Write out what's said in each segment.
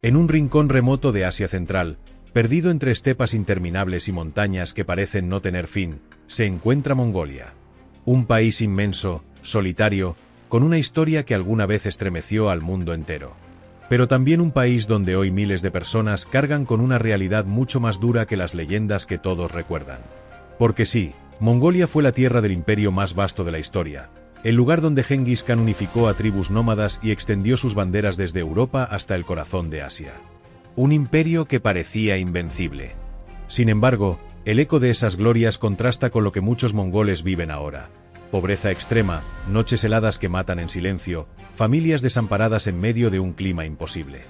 En un rincón remoto de Asia Central, perdido entre estepas interminables y montañas que parecen no tener fin, se encuentra Mongolia. Un país inmenso, solitario, con una historia que alguna vez estremeció al mundo entero. Pero también un país donde hoy miles de personas cargan con una realidad mucho más dura que las leyendas que todos recuerdan. Porque sí, Mongolia fue la tierra del imperio más vasto de la historia, el lugar donde Genghis Khan unificó a tribus nómadas y extendió sus banderas desde Europa hasta el corazón de Asia. Un imperio que parecía invencible. Sin embargo, el eco de esas glorias contrasta con lo que muchos mongoles viven ahora. Pobreza extrema, noches heladas que matan en silencio, familias desamparadas en medio de un clima imposible.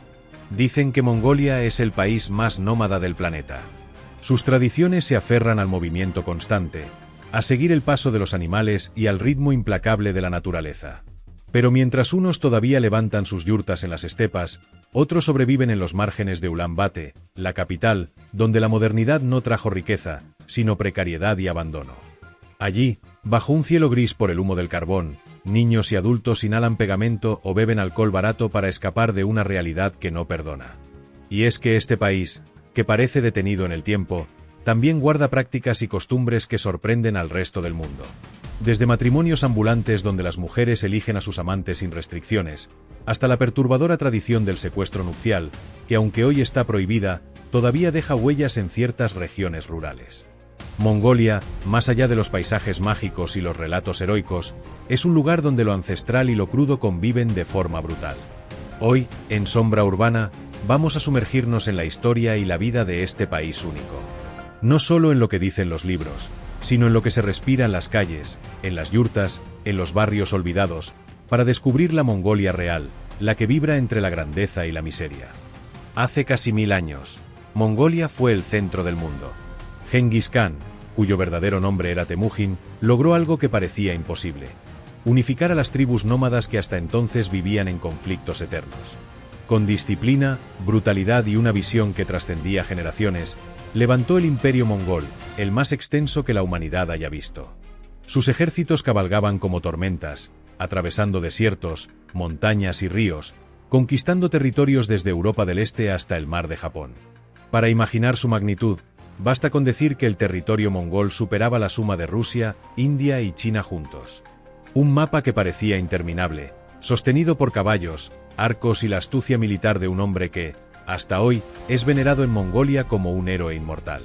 Dicen que Mongolia es el país más nómada del planeta. Sus tradiciones se aferran al movimiento constante, a seguir el paso de los animales y al ritmo implacable de la naturaleza. Pero mientras unos todavía levantan sus yurtas en las estepas, otros sobreviven en los márgenes de Ulan Bator, la capital, donde la modernidad no trajo riqueza, sino precariedad y abandono. Allí, bajo un cielo gris por el humo del carbón, niños y adultos inhalan pegamento o beben alcohol barato para escapar de una realidad que no perdona. Y es que este país, que parece detenido en el tiempo, también guarda prácticas y costumbres que sorprenden al resto del mundo. Desde matrimonios ambulantes donde las mujeres eligen a sus amantes sin restricciones, hasta la perturbadora tradición del secuestro nupcial, que aunque hoy está prohibida, todavía deja huellas en ciertas regiones rurales. Mongolia, más allá de los paisajes mágicos y los relatos heroicos, es un lugar donde lo ancestral y lo crudo conviven de forma brutal. Hoy, en Sombra Urbana, vamos a sumergirnos en la historia y la vida de este país único. No solo en lo que dicen los libros, sino en lo que se respira en las calles, en las yurtas, en los barrios olvidados, para descubrir la Mongolia real, la que vibra entre la grandeza y la miseria. Hace casi 1000 años, Mongolia fue el centro del mundo. Genghis Khan, cuyo verdadero nombre era Temujin, logró algo que parecía imposible: unificar a las tribus nómadas que hasta entonces vivían en conflictos eternos. Con disciplina, brutalidad y una visión que trascendía generaciones, levantó el imperio mongol, el más extenso que la humanidad haya visto. Sus ejércitos cabalgaban como tormentas, atravesando desiertos, montañas y ríos, conquistando territorios desde Europa del Este hasta el mar de Japón. Para imaginar su magnitud, basta con decir que el territorio mongol superaba la suma de Rusia, India y China juntos. Un mapa que parecía interminable, sostenido por caballos, arcos y la astucia militar de un hombre que, hasta hoy, es venerado en Mongolia como un héroe inmortal.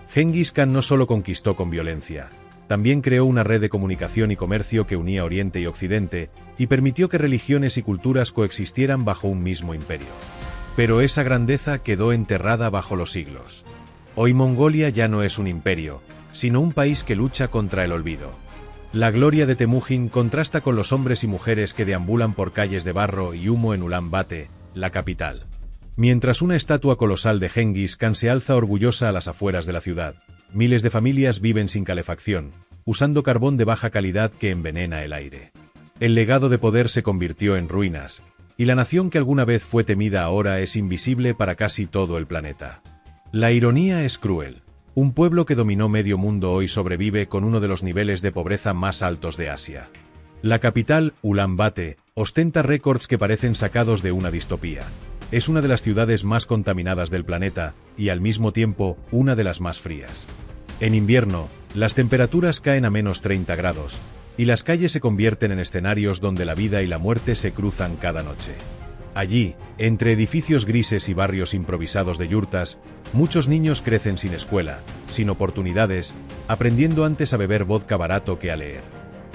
Genghis Khan no solo conquistó con violencia, también creó una red de comunicación y comercio que unía Oriente y Occidente, y permitió que religiones y culturas coexistieran bajo un mismo imperio. Pero esa grandeza quedó enterrada bajo los siglos. Hoy Mongolia ya no es un imperio, sino un país que lucha contra el olvido. La gloria de Temujin contrasta con los hombres y mujeres que deambulan por calles de barro y humo en Ulan Bator, la capital. Mientras una estatua colosal de Genghis Khan se alza orgullosa a las afueras de la ciudad, miles de familias viven sin calefacción, usando carbón de baja calidad que envenena el aire. El legado de poder se convirtió en ruinas, y la nación que alguna vez fue temida ahora es invisible para casi todo el planeta. La ironía es cruel. Un pueblo que dominó medio mundo hoy sobrevive con uno de los niveles de pobreza más altos de Asia. La capital, Ulan Bator, ostenta récords que parecen sacados de una distopía. Es una de las ciudades más contaminadas del planeta, y al mismo tiempo, una de las más frías. En invierno, las temperaturas caen a menos 30 grados, y las calles se convierten en escenarios donde la vida y la muerte se cruzan cada noche. Allí, entre edificios grises y barrios improvisados de yurtas, muchos niños crecen sin escuela, sin oportunidades, aprendiendo antes a beber vodka barato que a leer.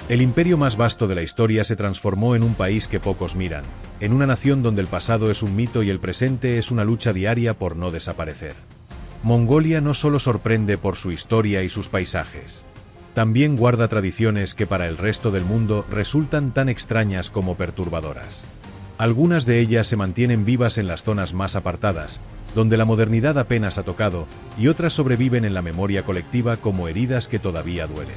El imperio más vasto de la historia se transformó en un país que pocos miran, en una nación donde el pasado es un mito y el presente es una lucha diaria por no desaparecer. Mongolia no solo sorprende por su historia y sus paisajes. También guarda tradiciones que para el resto del mundo resultan tan extrañas como perturbadoras. Algunas de ellas se mantienen vivas en las zonas más apartadas, donde la modernidad apenas ha tocado, y otras sobreviven en la memoria colectiva como heridas que todavía duelen.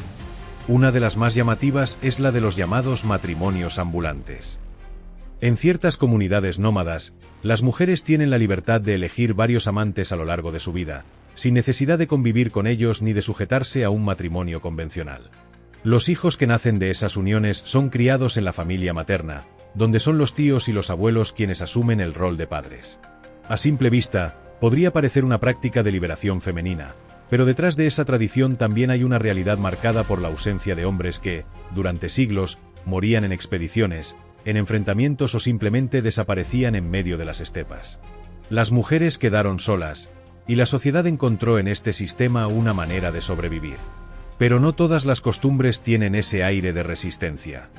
Una de las más llamativas es la de los llamados matrimonios ambulantes. En ciertas comunidades nómadas, las mujeres tienen la libertad de elegir varios amantes a lo largo de su vida, sin necesidad de convivir con ellos ni de sujetarse a un matrimonio convencional. Los hijos que nacen de esas uniones son criados en la familia materna, donde son los tíos y los abuelos quienes asumen el rol de padres. A simple vista, podría parecer una práctica de liberación femenina, pero detrás de esa tradición también hay una realidad marcada por la ausencia de hombres que, durante siglos, morían en expediciones, en enfrentamientos o simplemente desaparecían en medio de las estepas. Las mujeres quedaron solas, y la sociedad encontró en este sistema una manera de sobrevivir. Pero no todas las costumbres tienen ese aire de resistencia.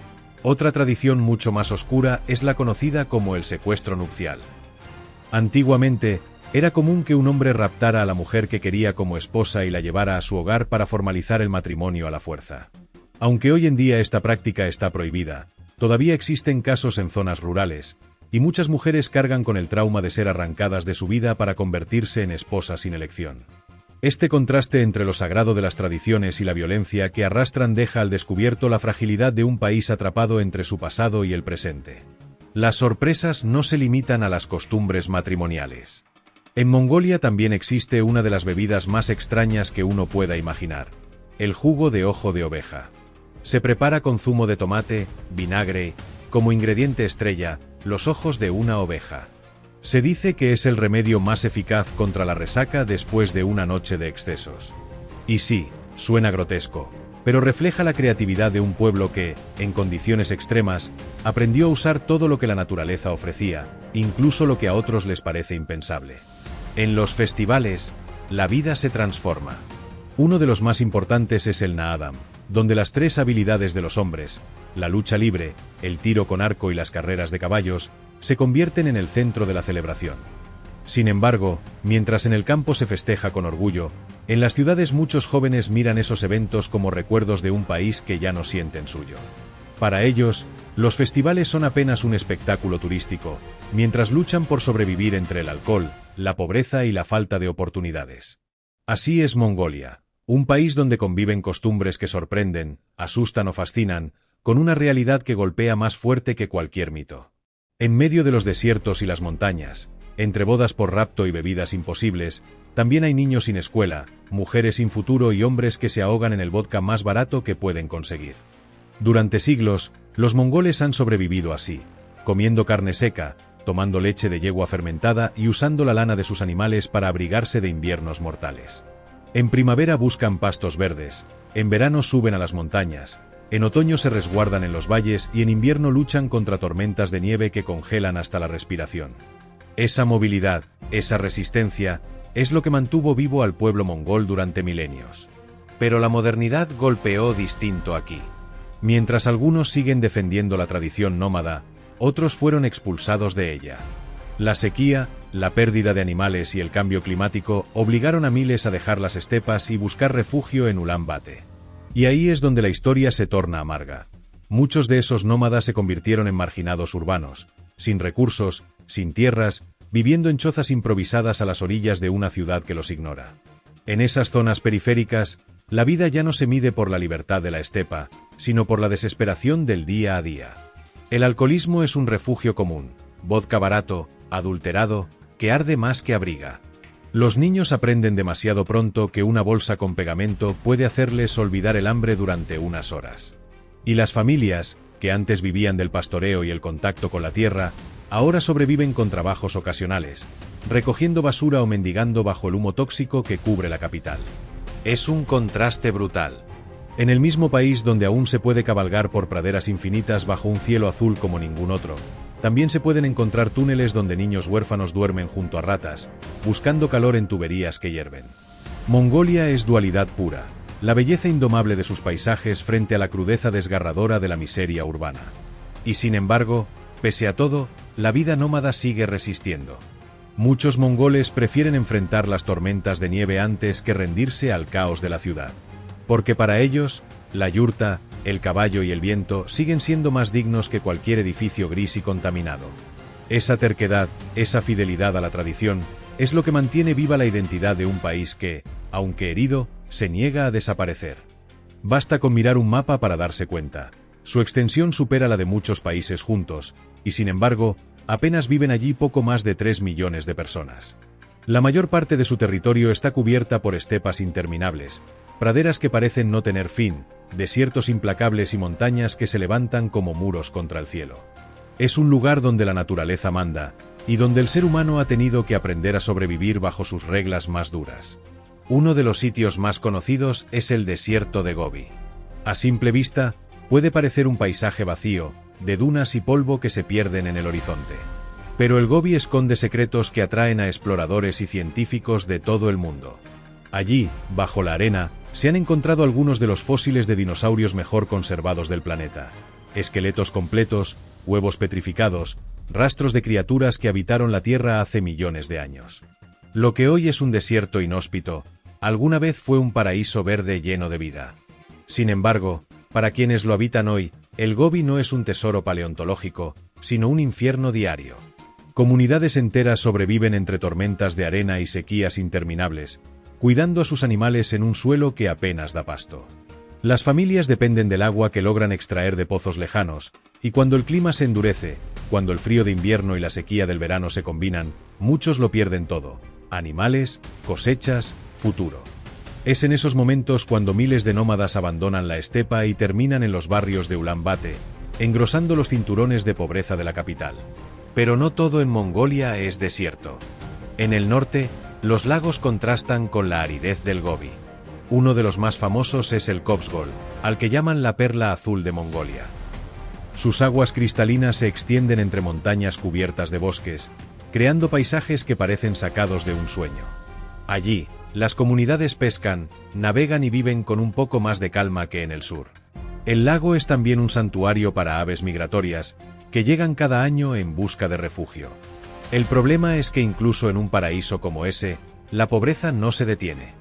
Otra tradición mucho más oscura es la conocida como el secuestro nupcial. Antiguamente, era común que un hombre raptara a la mujer que quería como esposa y la llevara a su hogar para formalizar el matrimonio a la fuerza. Aunque hoy en día esta práctica está prohibida, todavía existen casos en zonas rurales, y muchas mujeres cargan con el trauma de ser arrancadas de su vida para convertirse en esposas sin elección. Este contraste entre lo sagrado de las tradiciones y la violencia que arrastran deja al descubierto la fragilidad de un país atrapado entre su pasado y el presente. Las sorpresas no se limitan a las costumbres matrimoniales. En Mongolia también existe una de las bebidas más extrañas que uno pueda imaginar: el jugo de ojo de oveja. Se prepara con zumo de tomate, vinagre, como ingrediente estrella, los ojos de una oveja. Se dice que es el remedio más eficaz contra la resaca después de una noche de excesos. Y sí, suena grotesco, pero refleja la creatividad de un pueblo que, en condiciones extremas, aprendió a usar todo lo que la naturaleza ofrecía, incluso lo que a otros les parece impensable. En los festivales, la vida se transforma. Uno de los más importantes es el Naadam, donde las tres habilidades de los hombres, la lucha libre, el tiro con arco y las carreras de caballos, se convierten en el centro de la celebración. Sin embargo, mientras en el campo se festeja con orgullo, en las ciudades muchos jóvenes miran esos eventos como recuerdos de un país que ya no sienten suyo. Para ellos, los festivales son apenas un espectáculo turístico, mientras luchan por sobrevivir entre el alcohol, la pobreza y la falta de oportunidades. Así es Mongolia, un país donde conviven costumbres que sorprenden, asustan o fascinan, con una realidad que golpea más fuerte que cualquier mito. En medio de los desiertos y las montañas, entre bodas por rapto y bebidas imposibles, también hay niños sin escuela, mujeres sin futuro y hombres que se ahogan en el vodka más barato que pueden conseguir. Durante siglos, los mongoles han sobrevivido así, comiendo carne seca, tomando leche de yegua fermentada y usando la lana de sus animales para abrigarse de inviernos mortales. En primavera buscan pastos verdes, en verano suben a las montañas, en otoño se resguardan en los valles y en invierno luchan contra tormentas de nieve que congelan hasta la respiración. Esa movilidad, esa resistencia, es lo que mantuvo vivo al pueblo mongol durante milenios. Pero la modernidad golpeó distinto aquí. Mientras algunos siguen defendiendo la tradición nómada, otros fueron expulsados de ella. La sequía, la pérdida de animales y el cambio climático obligaron a miles a dejar las estepas y buscar refugio en Ulan Bator. Y ahí es donde la historia se torna amarga. Muchos de esos nómadas se convirtieron en marginados urbanos, sin recursos, sin tierras, viviendo en chozas improvisadas a las orillas de una ciudad que los ignora. En esas zonas periféricas, la vida ya no se mide por la libertad de la estepa, sino por la desesperación del día a día. El alcoholismo es un refugio común, vodka barato, adulterado, que arde más que abriga. Los niños aprenden demasiado pronto que una bolsa con pegamento puede hacerles olvidar el hambre durante unas horas. Y las familias, que antes vivían del pastoreo y el contacto con la tierra, ahora sobreviven con trabajos ocasionales, recogiendo basura o mendigando bajo el humo tóxico que cubre la capital. Es un contraste brutal. En el mismo país donde aún se puede cabalgar por praderas infinitas bajo un cielo azul como ningún otro, también se pueden encontrar túneles donde niños huérfanos duermen junto a ratas, buscando calor en tuberías que hierven. Mongolia es dualidad pura, la belleza indomable de sus paisajes frente a la crudeza desgarradora de la miseria urbana. Y sin embargo, pese a todo, la vida nómada sigue resistiendo. Muchos mongoles prefieren enfrentar las tormentas de nieve antes que rendirse al caos de la ciudad. Porque para ellos, la yurta, el caballo y el viento siguen siendo más dignos que cualquier edificio gris y contaminado. Esa terquedad, esa fidelidad a la tradición, es lo que mantiene viva la identidad de un país que, aunque herido, se niega a desaparecer. Basta con mirar un mapa para darse cuenta. Su extensión supera la de muchos países juntos, y sin embargo, apenas viven allí poco más de 3 millones de personas. La mayor parte de su territorio está cubierta por estepas interminables, praderas que parecen no tener fin, desiertos implacables y montañas que se levantan como muros contra el cielo. Es un lugar donde la naturaleza manda, y donde el ser humano ha tenido que aprender a sobrevivir bajo sus reglas más duras. Uno de los sitios más conocidos es el desierto de Gobi. A simple vista, puede parecer un paisaje vacío, de dunas y polvo que se pierden en el horizonte. Pero el Gobi esconde secretos que atraen a exploradores y científicos de todo el mundo. Allí, bajo la arena, se han encontrado algunos de los fósiles de dinosaurios mejor conservados del planeta. Esqueletos completos, huevos petrificados, rastros de criaturas que habitaron la Tierra hace millones de años. Lo que hoy es un desierto inhóspito, alguna vez fue un paraíso verde lleno de vida. Sin embargo, para quienes lo habitan hoy, el Gobi no es un tesoro paleontológico, sino un infierno diario. Comunidades enteras sobreviven entre tormentas de arena y sequías interminables, cuidando a sus animales en un suelo que apenas da pasto. Las familias dependen del agua que logran extraer de pozos lejanos, y cuando el clima se endurece, cuando el frío de invierno y la sequía del verano se combinan, muchos lo pierden todo: animales, cosechas, futuro. Es en esos momentos cuando miles de nómadas abandonan la estepa y terminan en los barrios de Ulan Bator, engrosando los cinturones de pobreza de la capital. Pero no todo en Mongolia es desierto. En el norte, los lagos contrastan con la aridez del Gobi. Uno de los más famosos es el Kobsgol, al que llaman la perla azul de Mongolia. Sus aguas cristalinas se extienden entre montañas cubiertas de bosques, creando paisajes que parecen sacados de un sueño. Allí, las comunidades pescan, navegan y viven con un poco más de calma que en el sur. El lago es también un santuario para aves migratorias, que llegan cada año en busca de refugio. El problema es que incluso en un paraíso como ese, la pobreza no se detiene.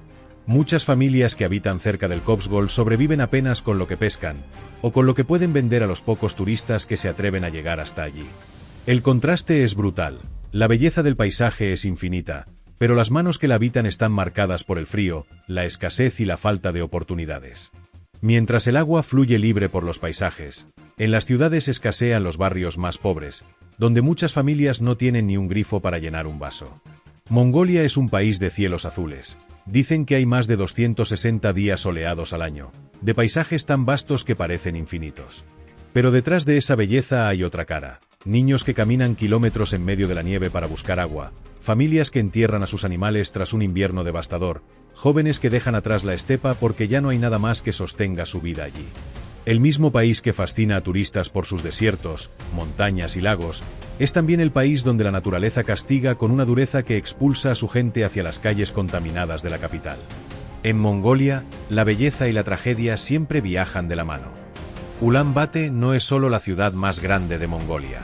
Muchas familias que habitan cerca del Kobsgol sobreviven apenas con lo que pescan, o con lo que pueden vender a los pocos turistas que se atreven a llegar hasta allí. El contraste es brutal, la belleza del paisaje es infinita, pero las manos que la habitan están marcadas por el frío, la escasez y la falta de oportunidades. Mientras el agua fluye libre por los paisajes, en las ciudades escasean los barrios más pobres, donde muchas familias no tienen ni un grifo para llenar un vaso. Mongolia es un país de cielos azules. Dicen que hay más de 260 días soleados al año, de paisajes tan vastos que parecen infinitos. Pero detrás de esa belleza hay otra cara: niños que caminan kilómetros en medio de la nieve para buscar agua, familias que entierran a sus animales tras un invierno devastador, jóvenes que dejan atrás la estepa porque ya no hay nada más que sostenga su vida allí. El mismo país que fascina a turistas por sus desiertos, montañas y lagos, es también el país donde la naturaleza castiga con una dureza que expulsa a su gente hacia las calles contaminadas de la capital. En Mongolia, la belleza y la tragedia siempre viajan de la mano. Ulan Bator no es solo la ciudad más grande de Mongolia.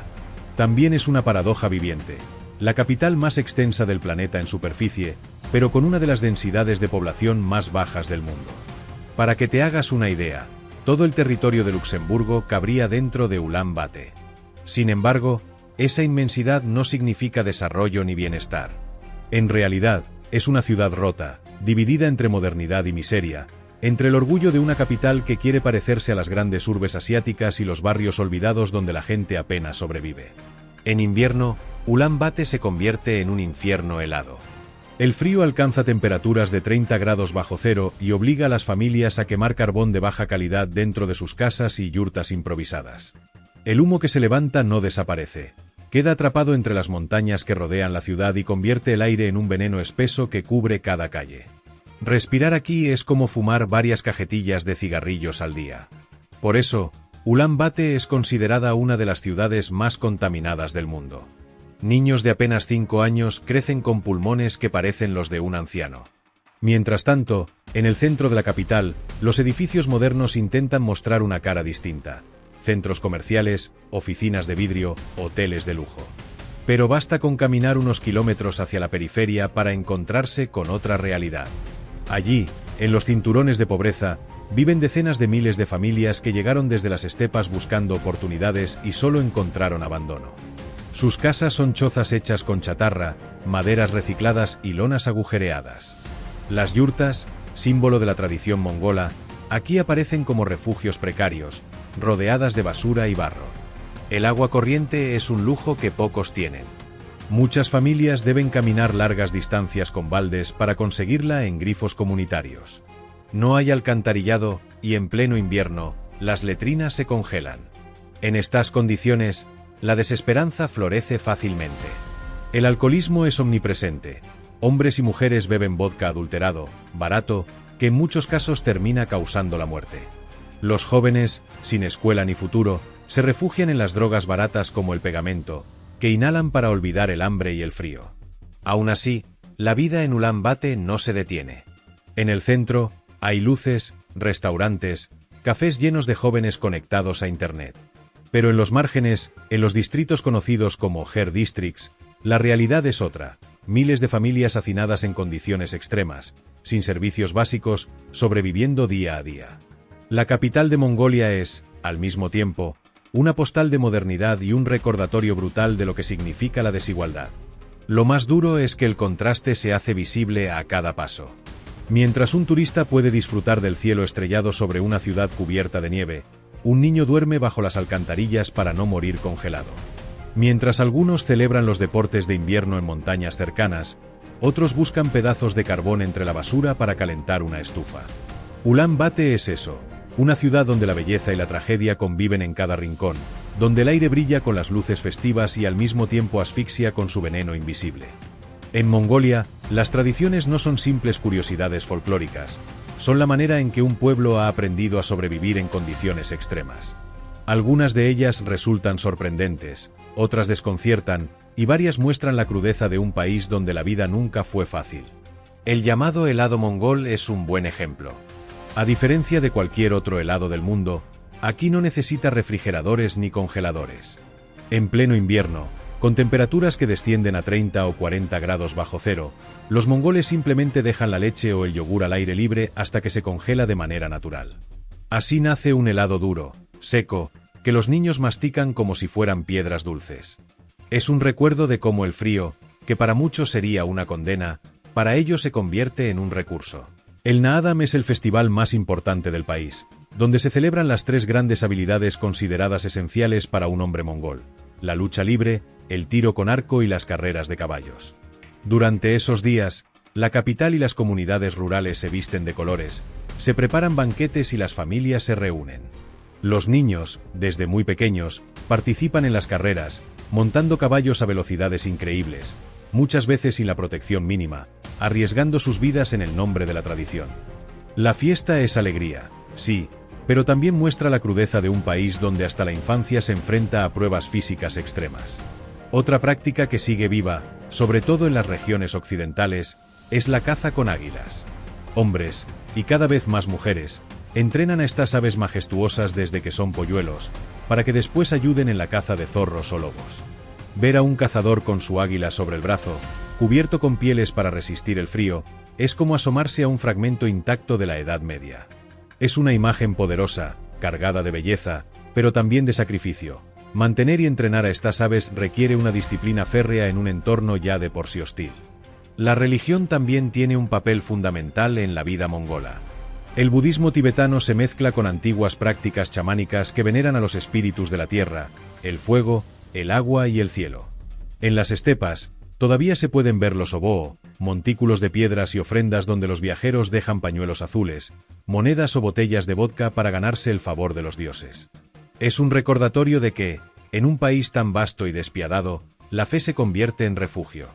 También es una paradoja viviente, la capital más extensa del planeta en superficie, pero con una de las densidades de población más bajas del mundo. Para que te hagas una idea, todo el territorio de Luxemburgo cabría dentro de Ulan Bator. Sin embargo, esa inmensidad no significa desarrollo ni bienestar. En realidad, es una ciudad rota, dividida entre modernidad y miseria, entre el orgullo de una capital que quiere parecerse a las grandes urbes asiáticas y los barrios olvidados donde la gente apenas sobrevive. En invierno, Ulan Bator se convierte en un infierno helado. El frío alcanza temperaturas de 30 grados bajo cero y obliga a las familias a quemar carbón de baja calidad dentro de sus casas y yurtas improvisadas. El humo que se levanta no desaparece. Queda atrapado entre las montañas que rodean la ciudad y convierte el aire en un veneno espeso que cubre cada calle. Respirar aquí es como fumar varias cajetillas de cigarrillos al día. Por eso, Ulan Bator es considerada una de las ciudades más contaminadas del mundo. Niños de apenas 5 años crecen con pulmones que parecen los de un anciano. Mientras tanto, en el centro de la capital, los edificios modernos intentan mostrar una cara distinta. Centros comerciales, oficinas de vidrio, hoteles de lujo. Pero basta con caminar unos kilómetros hacia la periferia para encontrarse con otra realidad. Allí, en los cinturones de pobreza, viven decenas de miles de familias que llegaron desde las estepas buscando oportunidades y solo encontraron abandono. Sus casas son chozas hechas con chatarra, maderas recicladas y lonas agujereadas. Las yurtas, símbolo de la tradición mongola, aquí aparecen como refugios precarios, rodeadas de basura y barro. El agua corriente es un lujo que pocos tienen. Muchas familias deben caminar largas distancias con baldes para conseguirla en grifos comunitarios. No hay alcantarillado y en pleno invierno, las letrinas se congelan. En estas condiciones, la desesperanza florece fácilmente. El alcoholismo es omnipresente. Hombres y mujeres beben vodka adulterado, barato, que en muchos casos termina causando la muerte. Los jóvenes, sin escuela ni futuro, se refugian en las drogas baratas como el pegamento, que inhalan para olvidar el hambre y el frío. Aún así, la vida en Ulan Bator no se detiene. En el centro, hay luces, restaurantes, cafés llenos de jóvenes conectados a Internet. Pero en los márgenes, en los distritos conocidos como Her Districts, la realidad es otra. Miles de familias hacinadas en condiciones extremas, sin servicios básicos, sobreviviendo día a día. La capital de Mongolia es, al mismo tiempo, una postal de modernidad y un recordatorio brutal de lo que significa la desigualdad. Lo más duro es que el contraste se hace visible a cada paso. Mientras un turista puede disfrutar del cielo estrellado sobre una ciudad cubierta de nieve, un niño duerme bajo las alcantarillas para no morir congelado. Mientras algunos celebran los deportes de invierno en montañas cercanas, otros buscan pedazos de carbón entre la basura para calentar una estufa. Ulan Bator es eso, una ciudad donde la belleza y la tragedia conviven en cada rincón, donde el aire brilla con las luces festivas y al mismo tiempo asfixia con su veneno invisible. En Mongolia, las tradiciones no son simples curiosidades folclóricas, son la manera en que un pueblo ha aprendido a sobrevivir en condiciones extremas. Algunas de ellas resultan sorprendentes, otras desconciertan, y varias muestran la crudeza de un país donde la vida nunca fue fácil. El llamado helado mongol es un buen ejemplo. A diferencia de cualquier otro helado del mundo, aquí no necesita refrigeradores ni congeladores. En pleno invierno, con temperaturas que descienden a 30 o 40 grados bajo cero, los mongoles simplemente dejan la leche o el yogur al aire libre hasta que se congela de manera natural. Así nace un helado duro, seco, que los niños mastican como si fueran piedras dulces. Es un recuerdo de cómo el frío, que para muchos sería una condena, para ellos se convierte en un recurso. El Naadam es el festival más importante del país, donde se celebran las tres grandes habilidades consideradas esenciales para un hombre mongol: la lucha libre, el tiro con arco y las carreras de caballos. Durante esos días, la capital y las comunidades rurales se visten de colores, se preparan banquetes y las familias se reúnen. Los niños, desde muy pequeños, participan en las carreras, montando caballos a velocidades increíbles, muchas veces sin la protección mínima, arriesgando sus vidas en el nombre de la tradición. La fiesta es alegría, sí, pero también muestra la crudeza de un país donde hasta la infancia se enfrenta a pruebas físicas extremas. Otra práctica que sigue viva, sobre todo en las regiones occidentales, es la caza con águilas. Hombres, y cada vez más mujeres, entrenan a estas aves majestuosas desde que son polluelos, para que después ayuden en la caza de zorros o lobos. Ver a un cazador con su águila sobre el brazo, cubierto con pieles para resistir el frío, es como asomarse a un fragmento intacto de la Edad Media. Es una imagen poderosa, cargada de belleza, pero también de sacrificio. Mantener y entrenar a estas aves requiere una disciplina férrea en un entorno ya de por sí hostil. La religión también tiene un papel fundamental en la vida mongola. El budismo tibetano se mezcla con antiguas prácticas chamánicas que veneran a los espíritus de la tierra, el fuego, el agua y el cielo. En las estepas, todavía se pueden ver los oboo, montículos de piedras y ofrendas donde los viajeros dejan pañuelos azules, monedas o botellas de vodka para ganarse el favor de los dioses. Es un recordatorio de que, en un país tan vasto y despiadado, la fe se convierte en refugio.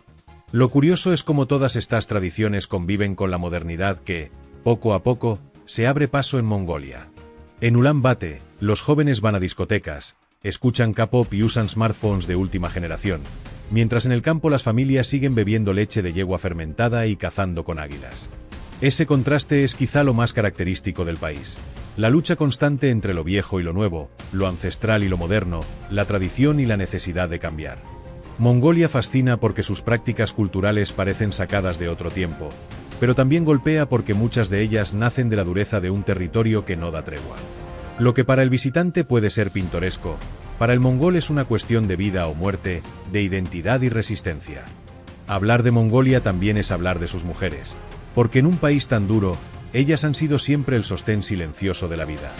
Lo curioso es cómo todas estas tradiciones conviven con la modernidad que, poco a poco, se abre paso en Mongolia. En Ulan Bator, los jóvenes van a discotecas, escuchan K-pop y usan smartphones de última generación, mientras en el campo las familias siguen bebiendo leche de yegua fermentada y cazando con águilas. Ese contraste es quizá lo más característico del país. La lucha constante entre lo viejo y lo nuevo, lo ancestral y lo moderno, la tradición y la necesidad de cambiar. Mongolia fascina porque sus prácticas culturales parecen sacadas de otro tiempo, pero también golpea porque muchas de ellas nacen de la dureza de un territorio que no da tregua. Lo que para el visitante puede ser pintoresco, para el mongol es una cuestión de vida o muerte, de identidad y resistencia. Hablar de Mongolia también es hablar de sus mujeres, porque en un país tan duro, ellas han sido siempre el sostén silencioso de la vida.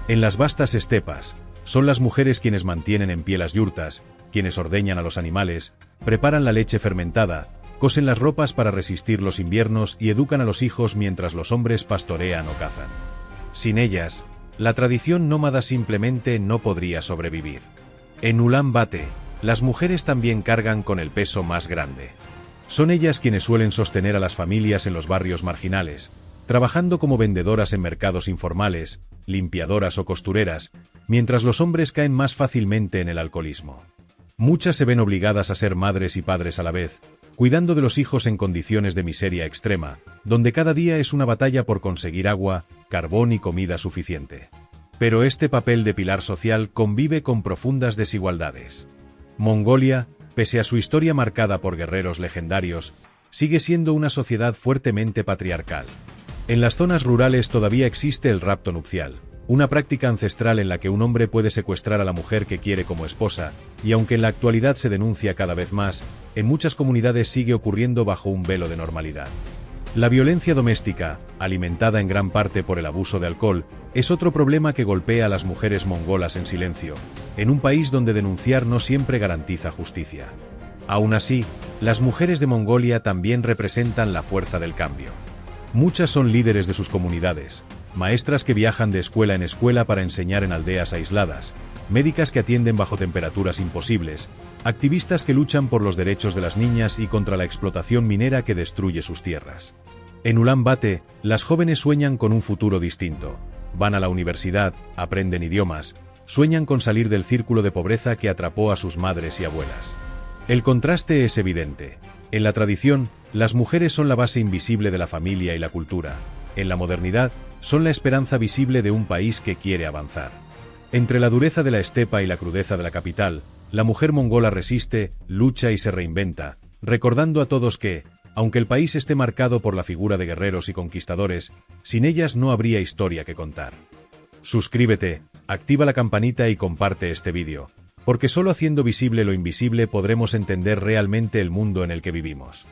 En las vastas estepas, son las mujeres quienes mantienen en pie las yurtas, quienes ordeñan a los animales, preparan la leche fermentada, cosen las ropas para resistir los inviernos y educan a los hijos mientras los hombres pastorean o cazan. Sin ellas, la tradición nómada simplemente no podría sobrevivir. En Ulan Bator, las mujeres también cargan con el peso más grande. Son ellas quienes suelen sostener a las familias en los barrios marginales, trabajando como vendedoras en mercados informales, limpiadoras o costureras, mientras los hombres caen más fácilmente en el alcoholismo. Muchas se ven obligadas a ser madres y padres a la vez, cuidando de los hijos en condiciones de miseria extrema, donde cada día es una batalla por conseguir agua, carbón y comida suficiente. Pero este papel de pilar social convive con profundas desigualdades. Mongolia, pese a su historia marcada por guerreros legendarios, sigue siendo una sociedad fuertemente patriarcal. En las zonas rurales todavía existe el rapto nupcial, una práctica ancestral en la que un hombre puede secuestrar a la mujer que quiere como esposa, y aunque en la actualidad se denuncia cada vez más, en muchas comunidades sigue ocurriendo bajo un velo de normalidad. La violencia doméstica, alimentada en gran parte por el abuso de alcohol, es otro problema que golpea a las mujeres mongolas en silencio, en un país donde denunciar no siempre garantiza justicia. Aún así, las mujeres de Mongolia también representan la fuerza del cambio. Muchas son líderes de sus comunidades, maestras que viajan de escuela en escuela para enseñar en aldeas aisladas, médicas que atienden bajo temperaturas imposibles, activistas que luchan por los derechos de las niñas y contra la explotación minera que destruye sus tierras. En Ulan Bator, las jóvenes sueñan con un futuro distinto. Van a la universidad, aprenden idiomas, sueñan con salir del círculo de pobreza que atrapó a sus madres y abuelas. El contraste es evidente. En la tradición, las mujeres son la base invisible de la familia y la cultura. En la modernidad, son la esperanza visible de un país que quiere avanzar. Entre la dureza de la estepa y la crudeza de la capital, la mujer mongola resiste, lucha y se reinventa, recordando a todos que, aunque el país esté marcado por la figura de guerreros y conquistadores, sin ellas no habría historia que contar. Suscríbete, activa la campanita y comparte este vídeo, porque solo haciendo visible lo invisible podremos entender realmente el mundo en el que vivimos.